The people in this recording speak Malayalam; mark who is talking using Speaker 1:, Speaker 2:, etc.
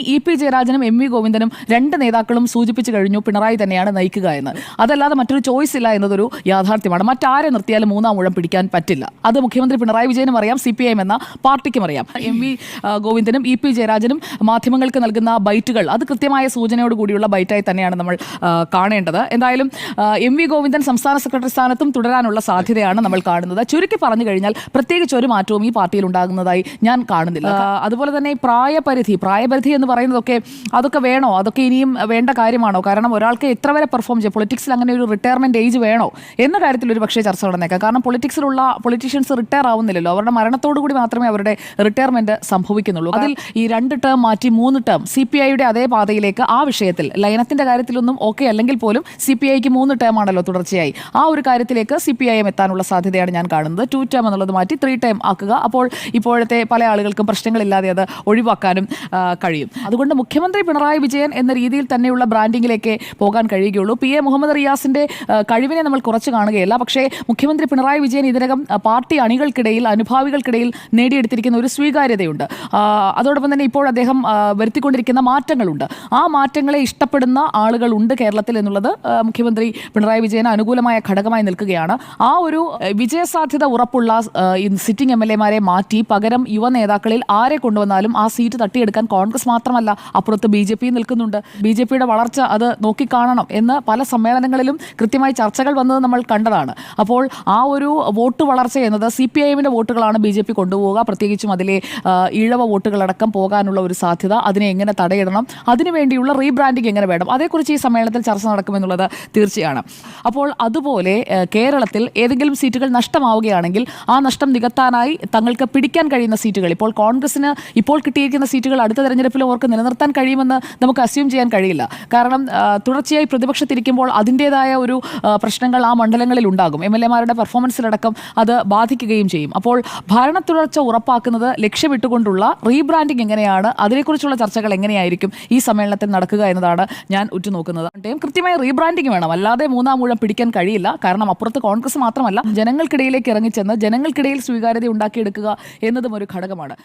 Speaker 1: ഇ.പി. ജയരാജനും എം.വി. ഗോവിന്ദനും രണ്ട് നേതാക്കളും സൂചിപ്പിച്ചു കഴിഞ്ഞു പിണറായി തന്നെയാണ് നയിക്കുക എന്ന്. അതല്ലാതെ മറ്റൊരു ചോയ്സ് ഇല്ല എന്നതൊരു യാഥാർത്ഥ്യമാണ്. മറ്റാരെ നിർത്തിയാലും മൂന്നാം ഊഴം പിടിക്കാൻ പറ്റില്ല. അത് മുഖ്യമന്ത്രി പിണറായി വിജയനും അറിയാം, CPIM എന്ന പാർട്ടിക്കും അറിയാം. എം.വി. ഗോവിന്ദനും ഇ.പി. ജയരാജനും മാധ്യമങ്ങൾക്ക് നൽകുന്ന ബൈറ്റുകൾ അത് കൃത്യമായ സൂചനയോട് കൂടിയുള്ള ബൈറ്റായി തന്നെയാണ് നമ്മൾ കാണേണ്ടത്. എന്തായാലും എം.വി. ഗോവിന്ദൻ സംസ്ഥാന സെക്രട്ടറി സ്ഥാനത്തും തുടരാനുള്ള സാധ്യതയാണ് നമ്മൾ കാണുന്നത്. ചുരുക്കി പറഞ്ഞു കഴിഞ്ഞാൽ പ്രത്യേകിച്ച് ഒരു മാറ്റവും ഈ പാർട്ടിയിൽ ഉണ്ടാകുന്നതായി ഞാൻ കാണുന്നില്ല. അതുപോലെ തന്നെ പ്രായപരിധി എന്ന് പറയുന്നതൊക്കെ അതൊക്കെ വേണോ, അതൊക്കെ ഇനിയും വേണ്ട കാര്യമാണോ? കാരണം ഒരാൾക്ക് എത്ര വരെ പെർഫോം ചെയ്യും, പൊളിറ്റിക്സിൽ അങ്ങനെ ഒരു റിട്ടയർമെന്റ് ഏജ് വേണോ എന്ന കാര്യത്തിൽ ഒരു പക്ഷേ ചർച്ച നടന്നേക്കാം. കാരണം പൊളിറ്റിക്സിലുള്ള പൊളിറ്റീഷ്യൻസ് റിട്ടയർ ആവുന്നില്ലല്ലോ, അവരുടെ മരണത്തോടു കൂടി മാത്രമേ അവരുടെ റിട്ടയർമെന്റ് സംഭവിക്കുന്നുള്ളൂ. അതിൽ ഈ 2 ടേം മാറ്റി 3 ടേം CPIയുടെ അതേ പാതയിലേക്ക് ആ വിഷയത്തിൽ ലയനത്തിന്റെ കാര്യത്തിലൊന്നും ഓക്കെ അല്ലെങ്കിൽ പോലും CPIക്ക് 3 ടേം ആണല്ലോ തുടർച്ചയായി. ആ ഒരു കാര്യത്തിലേക്ക് CPIM എത്താനുള്ള സാധ്യതയാണ് ഞാൻ കാണുന്നത്. 2 ടേം എന്നുള്ളത് മാറ്റി 3 ടേം ആക്കുക. അപ്പോൾ ഇപ്പോഴത്തെ പല ആളുകൾക്കും പ്രശ്നങ്ങളില്ലാതെ അത് ഒഴിവാക്കാനും കഴിയും. അതുകൊണ്ട് മുഖ്യമന്ത്രി പിണറായി വിജയൻ എന്ന രീതിയിൽ തന്നെയുള്ള ബ്രാൻഡിങ്ങിലേക്ക് പോകാൻ കഴിയുകയുള്ളൂ. PA മുഹമ്മദ് റിയാസിന്റെ കഴിവിനെ നമ്മൾ കുറച്ച് കാണുകയല്ല. പക്ഷേ മുഖ്യമന്ത്രി പിണറായി വിജയൻ ഇതിനകം പാർട്ടി അണികൾക്കിടയിൽ, അനുഭാവികൾക്കിടയിൽ നേടിയെടുത്തിരിക്കുന്ന ഒരു സ്വീകാര്യതയുണ്ട്. അതോടൊപ്പം തന്നെ ഇപ്പോൾ അദ്ദേഹം വരുത്തിക്കൊണ്ടിരിക്കുന്ന മാറ്റങ്ങളുണ്ട്. ആ മാറ്റങ്ങളെ ഇഷ്ടപ്പെടുന്ന ആളുകളുണ്ട് കേരളത്തിൽ എന്നുള്ളത് മുഖ്യമന്ത്രി പിണറായി വിജയന് അനുകൂലമായ ഘടകമായി നിൽക്കുകയാണ്. ആ ഒരു വിജയസാധ്യത ഉറപ്പുള്ള സിറ്റിംഗ് MLA മാരെ മാറ്റി പകരം യുവ നേതാക്കളിൽ ആരെ കൊണ്ടുവന്നാലും ആ സീറ്റ് തട്ടിയെടുക്കാൻ കോൺഗ്രസ് മാത്രമല്ല, അപ്പുറത്ത് BJP നിൽക്കുന്നുണ്ട്. BJPയുടെ വളർച്ച അത് നോക്കിക്കാണണം എന്ന് പല സമ്മേളനങ്ങളിലും കൃത്യമായി ചർച്ചകൾ വന്നത് നമ്മൾ കണ്ടതാണ്. അപ്പോൾ ആ ഒരു വോട്ട് വളർച്ച എന്നത് CPIMന്റെ വോട്ടുകളാണ് BJP കൊണ്ടുപോവുക. പ്രത്യേകിച്ചും അതിലെ ഈഴവ വോട്ടുകളടക്കം പോകാനുള്ള ഒരു സാധ്യത, അതിനെ എങ്ങനെ തടയിടണം, അതിനുവേണ്ടിയുള്ള റീബ്രാൻഡിങ് എങ്ങനെ വേണം, അതേക്കുറിച്ച് ഈ സമ്മേളനത്തിൽ ചർച്ച നടക്കുമെന്നുള്ളത് തീർച്ചയാണ്. അപ്പോൾ അതുപോലെ കേരളത്തിൽ ഏതെങ്കിലും സീറ്റുകൾ നഷ്ടമാവുകയാണെങ്കിൽ ആ നഷ്ടം നികത്താനായി തങ്ങൾക്ക് പിടിക്കാൻ കഴിയുന്ന സീറ്റുകൾ, ഇപ്പോൾ കോൺഗ്രസിന് ഇപ്പോൾ കിട്ടിയിരിക്കുന്ന സീറ്റുകൾ അടുത്ത തെരഞ്ഞെടുപ്പിൽ അവർക്ക് നിലനിർത്താൻ കഴിയുമെന്ന് നമുക്ക് അസ്യൂം ചെയ്യാൻ കഴിയില്ല. കാരണം തുടർച്ചയായി പ്രതിപക്ഷത്തിരിക്കുമ്പോൾ അതിൻ്റെതായ ഒരു പ്രശ്നങ്ങൾ ആ മണ്ഡലങ്ങളിൽ ഉണ്ടാകും. MLA മാരുടെ പെർഫോമൻസിലടക്കം അത് ബാധിക്കുകയും ചെയ്യും. അപ്പോൾ ഭരണ തുടർച്ച ഉറപ്പാക്കുന്നത് ലക്ഷ്യമിട്ടുകൊണ്ടുള്ള റീബ്രാൻഡിങ് എങ്ങനെയാണ്, അതിനെക്കുറിച്ചുള്ള ചർച്ചകൾ എങ്ങനെയായിരിക്കും ഈ സമ്മേളനത്തിൽ നടക്കുക എന്നതാണ് ഞാൻ ഉറ്റുനോക്കുന്നത്. കൃത്യമായ റീബ്രാൻഡിങ് വേണം, അല്ലാതെ മൂന്നാം ഊഴം പിടിക്കാൻ കഴിയില്ല. കാരണം അപ്പുറത്ത് കോൺഗ്രസ് മാത്രമല്ല, ജനങ്ങൾക്കിടയിലേക്ക് ഇറങ്ങിച്ചെന്ന് ജനങ്ങൾക്കിടയിൽ സ്വീകാര്യത ഉണ്ടാക്കിയെടുക്കുക എന്നതും ഒരു ഘടകമാണ്.